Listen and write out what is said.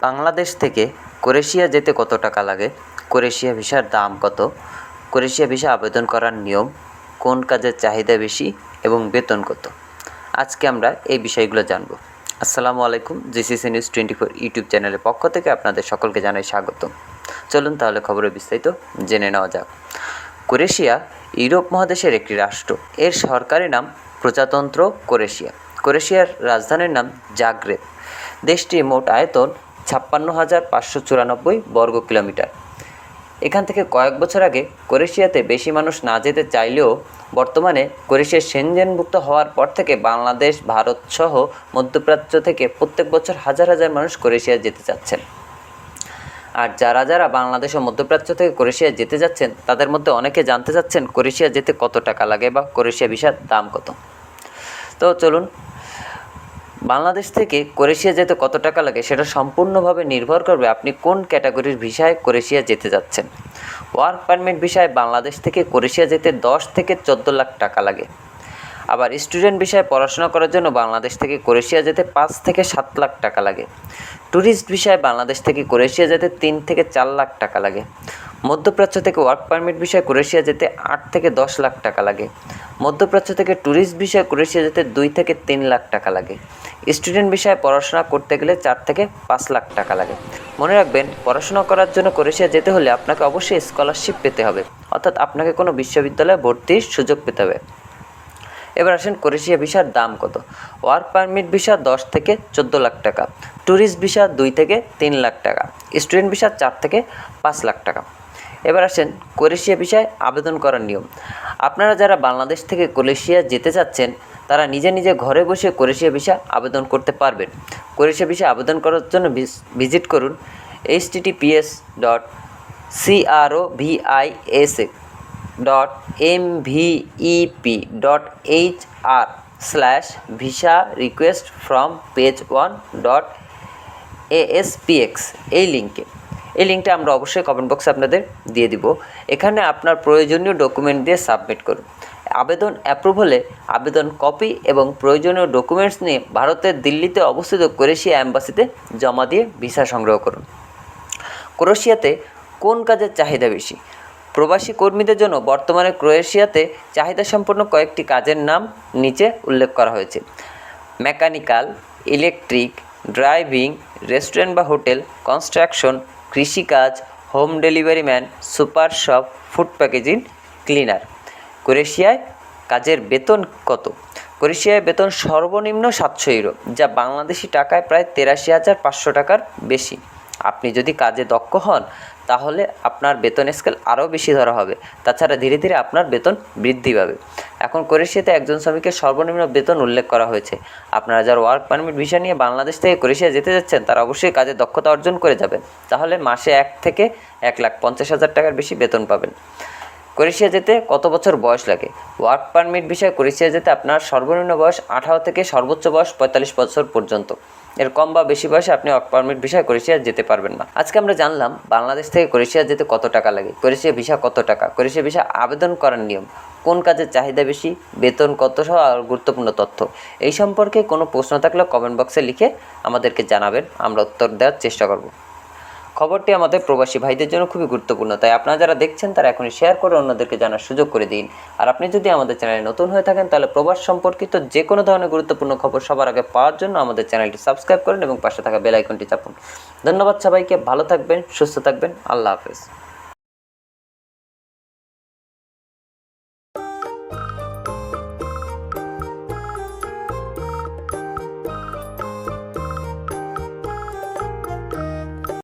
বাংলাদেশ থেকে ক্রোয়েশিয়া যেতে কত টাকা লাগে, ক্রোয়েশিয়া ভিসার দাম কত, ক্রোয়েশিয়া ভিসা আবেদন করার নিয়ম, কোন কাজের চাহিদা বেশি এবং বেতন কত, আজকে আমরা এই বিষয়গুলো জানব। আসসালামু আলাইকুম, জিসিসি নিউজ 24 ইউটিউব চ্যানেলের পক্ষ থেকে আপনাদের সকলকে জানাই স্বাগত। চলুন তাহলে খবরের বিস্তারিত জেনে নেওয়া যাক। ক্রোয়েশিয়া ইউরোপ মহাদেশের একটি রাষ্ট্র। এর সরকারি নাম প্রজাতন্ত্র ক্রোয়েশিয়া। ক্রোয়েশিয়ার রাজধানীর নাম জাগ্রেব। দেশটির মোট আয়তন 56,594 বর্গ কিলোমিটার। এখান থেকে কয়েক বছর আগে ক্রোয়েশিয়াতে বেশি মানুষ না যেতে চাইলেও বর্তমানে ক্রোয়েশিয়া সেনজেনভুক্ত হওয়ার পর থেকে বাংলাদেশ, ভারত সহ মধ্যপ্রাচ্য থেকে প্রত্যেক বছর হাজার হাজার মানুষ ক্রোয়েশিয়া যেতে চাচ্ছেন। আর যারা বাংলাদেশ ও মধ্যপ্রাচ্য থেকে ক্রোয়েশিয়া যেতে যাচ্ছেন তাদের মধ্যে অনেকে জানতে চাচ্ছেন ক্রোয়েশিয়া যেতে কত টাকা লাগে বা ক্রোয়েশিয়া ভিসার দাম কত। তো চলুন, বাংলাদেশ থেকে ক্রোয়েশিয়া যেতে কত টাকা লাগে সেটা সম্পূর্ণভাবে নির্ভর করবে আপনি কোন ক্যাটাগরির ভিসায় ক্রোয়েশিয়া যেতে যাচ্ছেন। ওয়ার্ক পারমিট ভিসায় বাংলাদেশ থেকে ক্রোয়েশিয়া যেতে 10 থেকে 14 লাখ টাকা লাগে। আবার স্টুডেন্ট ভিসায় পড়াশোনা করার জন্য বাংলাদেশ থেকে ক্রোয়েশিয়া যেতে 5 থেকে 7 লাখ টাকা লাগে। ট্যুরিস্ট ভিসায় বাংলাদেশ থেকে ক্রোয়েশিয়া যেতে 3 থেকে 4 লাখ টাকা লাগে। মধ্যপ্রাচ্য থেকে ওয়ার্ক পারমিট ভিসায় ক্রোয়েশিয়া যেতে 8 থেকে 10 লাখ টাকা লাগে। মধ্যপ্রাচ্য থেকে ট্যুরিস্ট ভিসায় ক্রোয়েশিয়া যেতে 2 থেকে 3 লাখ টাকা লাগে। স্টুডেন্ট বিষয়ে পড়াশোনা করতে গেলে 4 থেকে 5 লাখ টাকা লাগে। মনে রাখবেন, পড়াশোনা করার জন্য ক্রোয়েশিয়া যেতে হলে আপনাকে অবশ্যই স্কলারশিপ পেতে হবে, অর্থাৎ আপনাকে কোনো বিশ্ববিদ্যালয়ে ভর্তির সুযোগ পেতে হবে। এবার আসেন ক্রোয়েশিয়া ভিসার দাম কত। ওয়ার্ক পারমিট ভিসা 10 থেকে 14 লাখ টাকা, ট্যুরিস্ট ভিসা 2 থেকে 3 লাখ টাকা, স্টুডেন্ট ভিসা 4 থেকে 5 লাখ টাকা। এবার আসেন ক্রোয়েশিয়া ভিসায় আবেদন করার নিয়ম। আপনারা যারা বাংলাদেশ থেকে ক্রোয়েশিয়া যেতে চাচ্ছেন তারা নিজে নিজে ঘরে বসে ক্রোয়েশিয়া ভিসা আবেদন করতে পারবেন। ক্রোয়েশিয়া ভিসা আবেদন করার জন্য ভিজিট করুন https://mvep.hr/visa-request-from-page-1.aspx এই লিঙ্কটা আমরা অবশ্যই কমেন্ট বক্সে আপনাদের দিয়ে দিব। এখানে আপনার প্রয়োজনীয় ডকুমেন্ট দিয়ে সাবমিট করুন। আবেদন অ্যাপ্রুভ হলে আবেদন কপি এবং প্রয়োজনীয় ডকুমেন্টস নিয়ে ভারতের দিল্লিতে অবস্থিত ক্রোয়েশিয়া অ্যাম্বাসিতে জমা দিয়ে ভিসা সংগ্রহ করুন। ক্রোয়েশিয়াতে কোন কাজের চাহিদা বেশি? প্রবাসী কর্মীদের জন্য বর্তমানে ক্রোয়েশিয়াতে চাহিদা সম্পন্ন কয়েকটি কাজের নাম নিচে উল্লেখ করা হয়েছে: মেকানিক্যাল, ইলেকট্রিক, ড্রাইভিং, রেস্টুরেন্ট বা হোটেল, কনস্ট্রাকশন, কৃষিকাজ, home delivery man, super shop, food packaging, cleaner. ক্রোয়েশিয়ায় কাজের বেতন কত? ক্রোয়েশিয়ায় বেতন সর্বনিম্ন 700 ইউরো, যা বাংলাদেশি টাকায় প্রায় 83,500 টাকার বেশি। আপনি যদি কাজে দক্ষ হন তাহলে আপনার বেতন স্কেল আরও বেশি ধরা হবে। তাছাড়া ধীরে ধীরে আপনার বেতন বৃদ্ধি পাবে। এখন ক্রোয়েশিয়াতে একজন শ্রমিকের সর্বনিম্ন বেতন উল্লেখ করা হয়েছে। আপনারা যারা ওয়ার্ক পারমিট ভিসা নিয়ে বাংলাদেশ থেকে ক্রোয়েশিয়া যেতে যাচ্ছেন তারা অবশ্যই কাজে দক্ষতা অর্জন করে যাবেন, তাহলে মাসে 1 থেকে 1,50,000 টাকার বেশি বেতন পাবেন। ক্রোয়েশিয়া যেতে কত বছর বয়স লাগে? ওয়ার্ক পারমিট ভিসায় ক্রোয়েশিয়া যেতে আপনার সর্বনিম্ন বয়স 18 থেকে সর্বোচ্চ বয়স 45 বছর পর্যন্ত। এর কম বা বেশি বয়সে আপনি ওয়ার্ক পারমিট ভিসায় ক্রোয়েশিয়া যেতে পারবেন না। আজকে আমরা জানলাম বাংলাদেশ থেকে ক্রোয়েশিয়া যেতে কত টাকা লাগে, ক্রোয়েশিয়া ভিসা কত টাকা, ক্রোয়েশিয়া ভিসা আবেদন করার নিয়ম, কোন কাজের চাহিদা বেশি, বেতন কত সহ আর গুরুত্বপূর্ণ তথ্য। এই সম্পর্কে কোনো প্রশ্ন থাকলে কমেন্ট বক্সে লিখে আমাদেরকে জানাবেন, আমরা উত্তর দেওয়ার চেষ্টা করব। খবরটি আমাদের প্রবাসী ভাইদের জন্য খুবই গুরুত্বপূর্ণ, তাই আপনারা যারা দেখছেন তারা এখনই শেয়ার করে অন্যদেরকে জানার সুযোগ করে দিন। আর আপনি যদি আমাদের চ্যানেলে নতুন হয়ে থাকেন তাহলে প্রবাস সম্পর্কিত যে কোনো ধরনের গুরুত্বপূর্ণ খবর সবার আগে পাওয়ার জন্য আমাদের চ্যানেলটি সাবস্ক্রাইব করুন এবং পাশে থাকা বেল আইকনটি চাপুন। ধন্যবাদ সবাইকে, ভালো থাকবেন, সুস্থ থাকবেন, আল্লাহ হাফেজ।